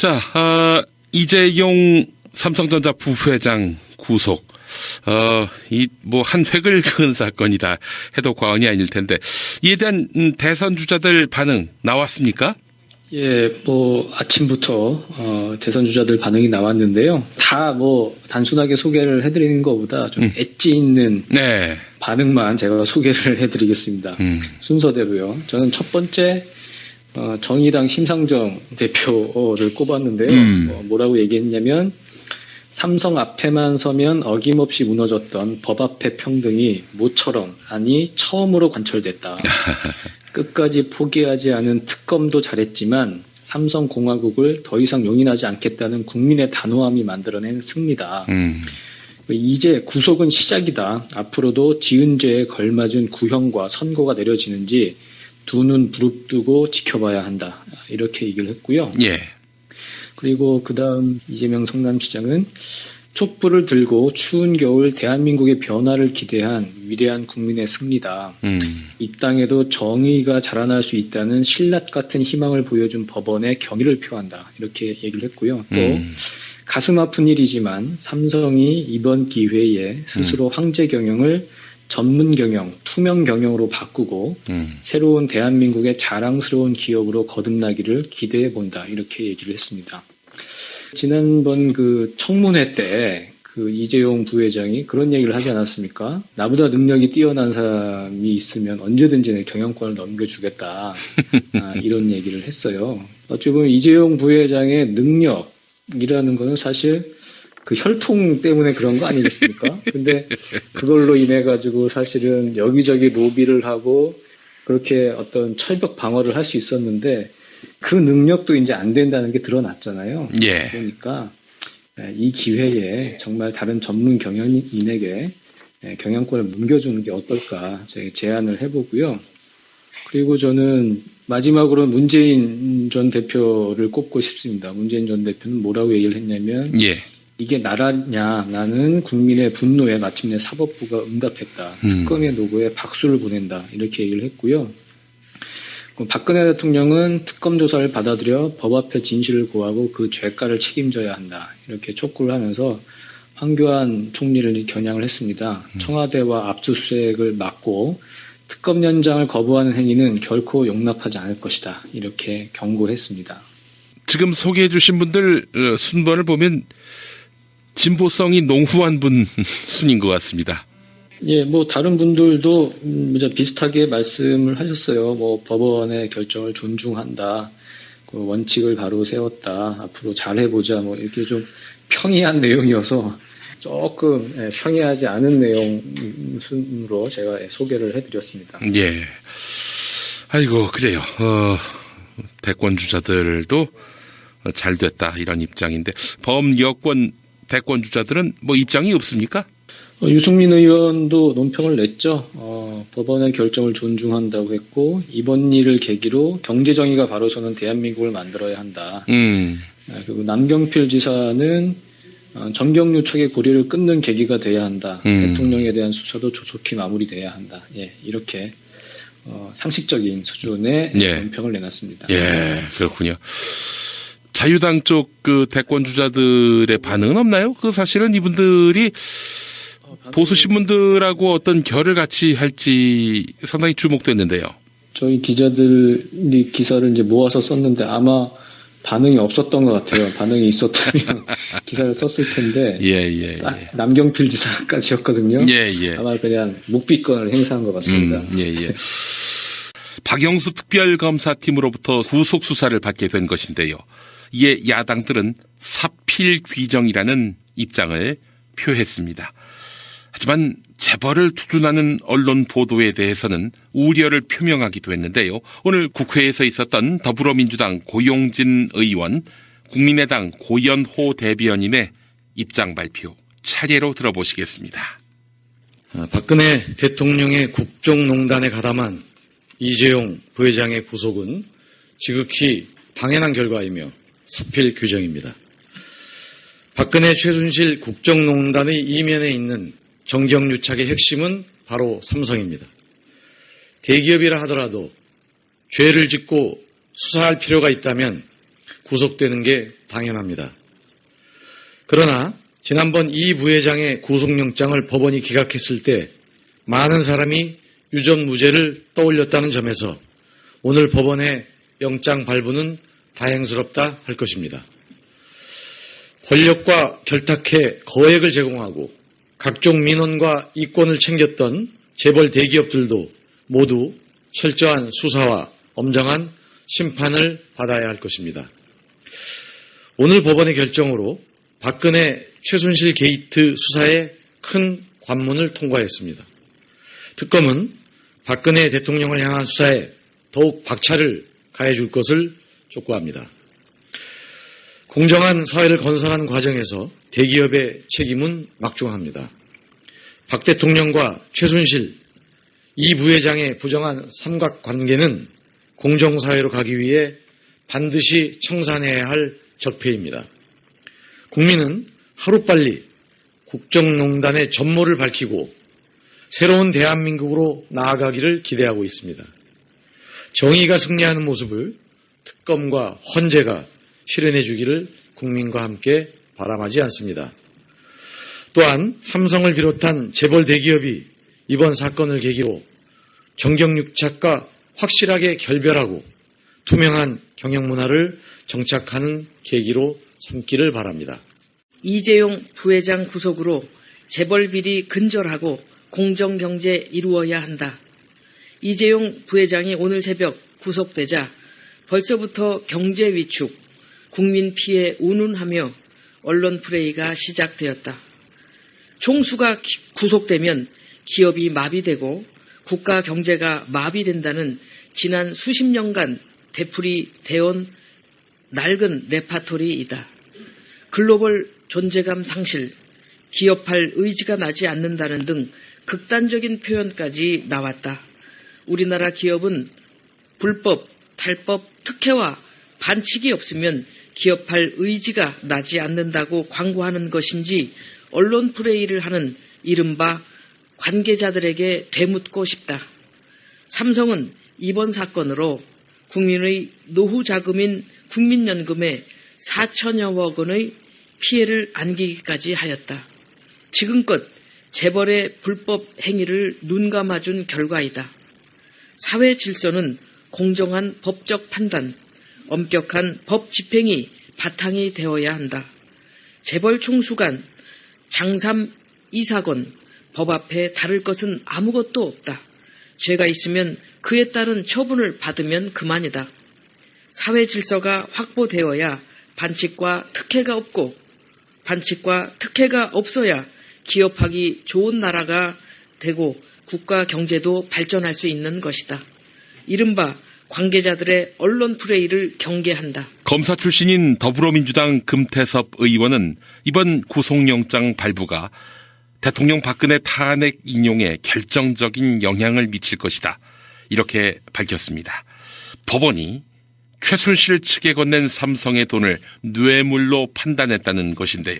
자, 이재용 삼성전자 부회장 구속. 한 획을 그은 사건이다 해도 과언이 아닐 텐데, 이에 대한 대선 주자들 반응 나왔습니까? 예, 아침부터 대선 주자들 반응이 나왔는데요. 다 단순하게 소개를 해드리는 것보다 좀 엣지 있는 네. 반응만 제가 소개를 해드리겠습니다. 순서대로요. 저는 첫 번째 정의당 심상정 대표를 꼽았는데요. 뭐라고 얘기했냐면, 삼성 앞에만 서면 어김없이 무너졌던 법 앞의 평등이 모처럼, 아니 처음으로 관철됐다. 끝까지 포기하지 않은 특검도 잘했지만 삼성공화국을 더 이상 용인하지 않겠다는 국민의 단호함이 만들어낸 승리다. 이제 구속은 시작이다. 앞으로도 지은 죄에 걸맞은 구형과 선고가 내려지는지 두 눈 부릅뜨고 지켜봐야 한다. 이렇게 얘기를 했고요. 예. 그리고 그 다음 이재명 성남시장은 촛불을 들고 추운 겨울 대한민국의 변화를 기대한 위대한 국민의 승리다. 이 땅에도 정의가 자라날 수 있다는 신라 같은 희망을 보여준 법원에 경의를 표한다. 이렇게 얘기를 했고요. 또 가슴 아픈 일이지만 삼성이 이번 기회에 스스로 황제 경영을 전문 경영, 투명 경영으로 바꾸고 새로운 대한민국의 자랑스러운 기업으로 거듭나기를 기대해 본다. 이렇게 얘기를 했습니다. 지난번 청문회 때 이재용 부회장이 그런 얘기를 하지 않았습니까? 나보다 능력이 뛰어난 사람이 있으면 언제든지 내 경영권을 넘겨주겠다. 이런 얘기를 했어요. 어찌 보면 이재용 부회장의 능력이라는 것은 사실 혈통 때문에 그런 거 아니겠습니까? 근데 그걸로 인해 가지고 사실은 여기저기 로비를 하고 그렇게 어떤 철벽 방어를 할 수 있었는데, 그 능력도 이제 안 된다는 게 드러났잖아요. 예. 그러니까 이 기회에 정말 다른 전문 경영인에게 경영권을 뭉겨주는 게 어떨까 제안을 해보고요. 그리고 저는 마지막으로 문재인 전 대표를 꼽고 싶습니다. 문재인 전 대표는 뭐라고 얘기를 했냐면, 예. 이게 나라냐, 나는 국민의 분노에 마침내 사법부가 응답했다. 특검의 노고에 박수를 보낸다. 이렇게 얘기를 했고요. 박근혜 대통령은 특검 조사를 받아들여 법 앞에 진실을 고하고 그 죄가를 책임져야 한다. 이렇게 촉구를 하면서 황교안 총리를 겨냥을 했습니다. 청와대와 압수수색을 막고 특검 연장을 거부하는 행위는 결코 용납하지 않을 것이다. 이렇게 경고했습니다. 지금 소개해 주신 분들 순번을 보면 진보성이 농후한 분 순인 것 같습니다. 예, 다른 분들도 비슷하게 말씀을 하셨어요. 법원의 결정을 존중한다. 원칙을 바로 세웠다. 앞으로 잘해보자. 이렇게 좀 평이한 내용이어서 조금 평이하지 않은 내용 순으로 제가 소개를 해드렸습니다. 예. 아이고, 그래요. 대권 주자들도 잘 됐다. 이런 입장인데, 범여권 대권 주자들은 입장이 없습니까? 유승민 의원도 논평을 냈죠. 법원의 결정을 존중한다고 했고, 이번 일을 계기로 경제정의가 바로 서는 대한민국을 만들어야 한다. 그리고 남경필 지사는 정경유착의 고리를 끊는 계기가 돼야 한다. 대통령에 대한 수사도 조속히 마무리돼야 한다. 예, 이렇게 상식적인 수준의 논평을 내놨습니다. 예, 그렇군요. 자유당 쪽 대권 주자들의 반응은 없나요? 사실은 이분들이 보수 신문들하고 어떤 결을 같이 할지 상당히 주목됐는데요. 저희 기자들이 기사를 이제 모아서 썼는데 아마 반응이 없었던 것 같아요. 반응이 있었다면 기사를 썼을 텐데 딱 남경필 지사까지였거든요. 아마 그냥 묵비권을 행사한 것 같습니다. 박영수 특별검사팀으로부터 구속 수사를 받게 된 것인데요. 이에 야당들은 사필 규정이라는 입장을 표했습니다. 하지만 재벌을 두둔하는 언론 보도에 대해서는 우려를 표명하기도 했는데요. 오늘 국회에서 있었던 더불어민주당 고용진 의원, 국민의당 고연호 대변인의 입장 발표 차례로 들어보시겠습니다. 박근혜 대통령의 국정농단에 가담한 이재용 부회장의 구속은 지극히 당연한 결과이며 사필 규정입니다. 박근혜 최순실 국정농단의 이면에 있는 정경유착의 핵심은 바로 삼성입니다. 대기업이라 하더라도 죄를 짓고 수사할 필요가 있다면 구속되는 게 당연합니다. 그러나 지난번 이 부회장의 구속영장을 법원이 기각했을 때 많은 사람이 유전무죄를 떠올렸다는 점에서 오늘 법원의 영장 발부는 다행스럽다 할 것입니다. 권력과 결탁해 거액을 제공하고 각종 민원과 이권을 챙겼던 재벌 대기업들도 모두 철저한 수사와 엄정한 심판을 받아야 할 것입니다. 오늘 법원의 결정으로 박근혜 최순실 게이트 수사에 큰 관문을 통과했습니다. 특검은 박근혜 대통령을 향한 수사에 더욱 박차를 가해줄 것을 촉구합니다. 공정한 사회를 건설하는 과정에서 대기업의 책임은 막중합니다. 박 대통령과 최순실, 이 부회장의 부정한 삼각관계는 공정사회로 가기 위해 반드시 청산해야 할 적폐입니다. 국민은 하루빨리 국정농단의 전모를 밝히고 새로운 대한민국으로 나아가기를 기대하고 있습니다. 정의가 승리하는 모습을 특검과 헌재가 실현해 주기를 국민과 함께 바람하지 않습니다. 또한 삼성을 비롯한 재벌 대기업이 이번 사건을 계기로 정경유착과 확실하게 결별하고 투명한 경영문화를 정착하는 계기로 삼기를 바랍니다. 이재용 부회장 구속으로 재벌비리 근절하고 공정경제 이루어야 한다. 이재용 부회장이 오늘 새벽 구속되자 벌써부터 경제 위축, 국민 피해 운운하며 언론 프레이가 시작되었다. 총수가 구속되면 기업이 마비되고 국가 경제가 마비된다는 지난 수십 년간 되풀이되어온 낡은 레파토리이다. 글로벌 존재감 상실, 기업할 의지가 나지 않는다는 등 극단적인 표현까지 나왔다. 우리나라 기업은 불법, 탈법, 특혜와 반칙이 없으면 기업할 의지가 나지 않는다고 광고하는 것인지 언론 프레이를 하는 이른바 관계자들에게 되묻고 싶다. 삼성은 이번 사건으로 국민의 노후 자금인 국민연금에 4천여억 원의 피해를 안기기까지 하였다. 지금껏 재벌의 불법 행위를 눈감아준 결과이다. 사회 질서는 공정한 법적 판단, 엄격한 법 집행이 바탕이 되어야 한다. 재벌 총수간, 장삼 이사건, 법 앞에 다를 것은 아무것도 없다. 죄가 있으면 그에 따른 처분을 받으면 그만이다. 사회 질서가 확보되어야 반칙과 특혜가 없고 반칙과 특혜가 없어야 기업하기 좋은 나라가 되고 국가 경제도 발전할 수 있는 것이다. 이른바 관계자들의 언론 프레이를 경계한다. 검사 출신인 더불어민주당 금태섭 의원은 이번 구속영장 발부가 대통령 박근혜 탄핵 인용에 결정적인 영향을 미칠 것이다. 이렇게 밝혔습니다. 법원이 최순실 측에 건넨 삼성의 돈을 뇌물로 판단했다는 것인데요.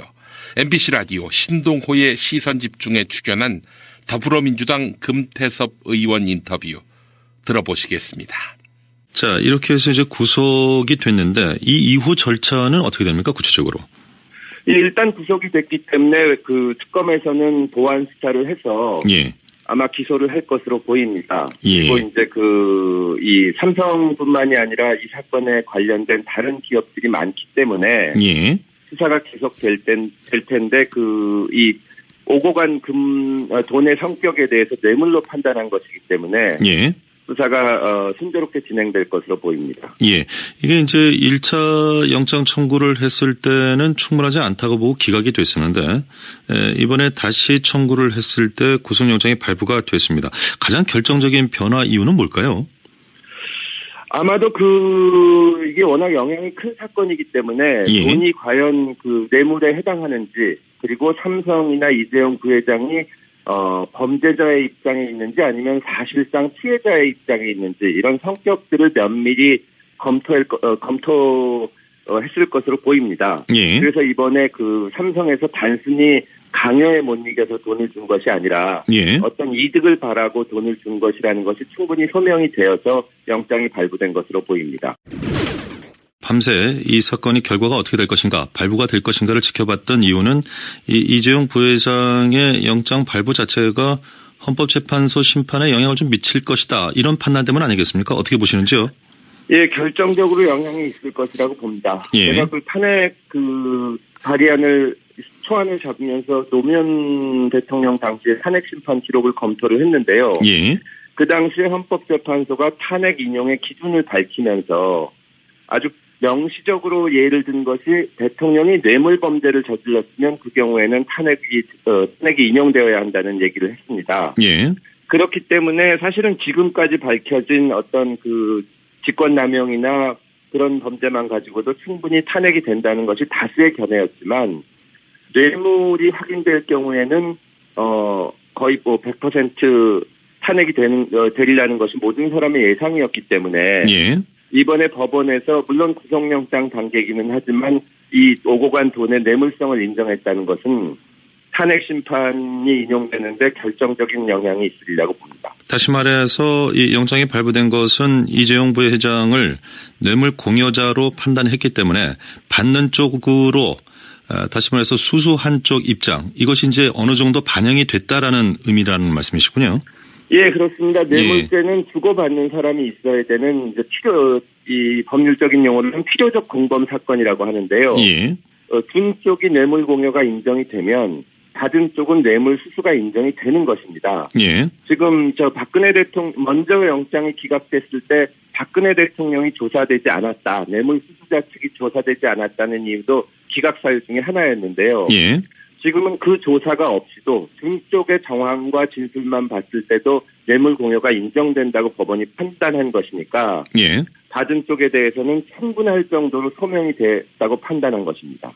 MBC 라디오 신동호의 시선집중에 출연한 더불어민주당 금태섭 의원 인터뷰 들어보시겠습니다. 자, 이렇게 해서 이제 구속이 됐는데 이 이후 절차는 어떻게 됩니까? 구체적으로? 일단 구속이 됐기 때문에 그 특검에서는 보완 수사를 해서 아마 기소를 할 것으로 보입니다. 그리고 이제 이 삼성뿐만이 아니라 이 사건에 관련된 다른 기업들이 많기 때문에 수사가 계속될 텐데 이 오고 간 돈의 성격에 대해서 뇌물로 판단한 것이기 때문에 수사가 순조롭게 진행될 것으로 보입니다. 이게 이제 1차 영장 청구를 했을 때는 충분하지 않다고 보고 기각이 됐었는데 이번에 다시 청구를 했을 때 구속영장이 발부가 됐습니다. 가장 결정적인 변화 이유는 뭘까요? 아마도 이게 워낙 영향이 큰 사건이기 때문에 돈이 과연 그 뇌물에 해당하는지 그리고 삼성이나 이재용 부회장이 범죄자의 입장에 있는지 아니면 사실상 피해자의 입장에 있는지 이런 성격들을 면밀히 검토했을 것으로 보입니다. 그래서 이번에 삼성에서 단순히 강요에 못 이겨서 돈을 준 것이 아니라 어떤 이득을 바라고 돈을 준 것이라는 것이 충분히 소명이 되어서 영장이 발부된 것으로 보입니다. 밤새 이 사건이 결과가 어떻게 될 것인가, 발부가 될 것인가를 지켜봤던 이유는 이재용 부회장의 영장 발부 자체가 헌법재판소 심판에 영향을 좀 미칠 것이다, 이런 판단 때문 아니겠습니까? 어떻게 보시는지요? 예, 결정적으로 영향이 있을 것이라고 봅니다. 예. 제가 그 탄핵 발의안을 초안을 잡으면서 노무현 대통령 당시의 탄핵 심판 기록을 검토를 했는데요. 예. 그 당시에 헌법재판소가 탄핵 인용의 기준을 밝히면서 아주 명시적으로 예를 든 것이 대통령이 뇌물 범죄를 저질렀으면 그 경우에는 탄핵이 인용되어야 한다는 얘기를 했습니다. 예. 그렇기 때문에 사실은 지금까지 밝혀진 어떤 그 직권남용이나 그런 범죄만 가지고도 충분히 탄핵이 된다는 것이 다수의 견해였지만 뇌물이 확인될 경우에는 거의 뭐 100% 탄핵이 되리라는 것이 모든 사람의 예상이었기 때문에 예. 이번에 법원에서 물론 구속영장 단계이기는 하지만 이 오고 간 돈의 뇌물성을 인정했다는 것은 탄핵 심판이 인용되는데 결정적인 영향이 있으리라고 봅니다. 다시 말해서 이 영장이 발부된 것은 이재용 부회장을 뇌물 공여자로 판단했기 때문에 받는 쪽으로 다시 말해서 수수한 쪽 입장, 이것이 이제 어느 정도 반영이 됐다라는 의미라는 말씀이시군요. 예, 그렇습니다. 뇌물죄는 주고받는 사람이 있어야 되는 이제 이 법률적인 용어로는 필요적 공범 사건이라고 하는데요. 예. 준 쪽이 뇌물 공여가 인정이 되면 받은 쪽은 뇌물 수수가 인정이 되는 것입니다. 예. 지금 박근혜 대통령 먼저 영장이 기각됐을 때 박근혜 대통령이 조사되지 않았다, 뇌물 수수자 측이 조사되지 않았다는 이유도 기각 사유 중에 하나였는데요. 예. 지금은 그 조사가 없이도 준 쪽의 정황과 진술만 봤을 때도 뇌물 공여가 인정된다고 법원이 판단한 것이니까 예. 받은 쪽에 대해서는 충분할 정도로 소명이 됐다고 판단한 것입니다.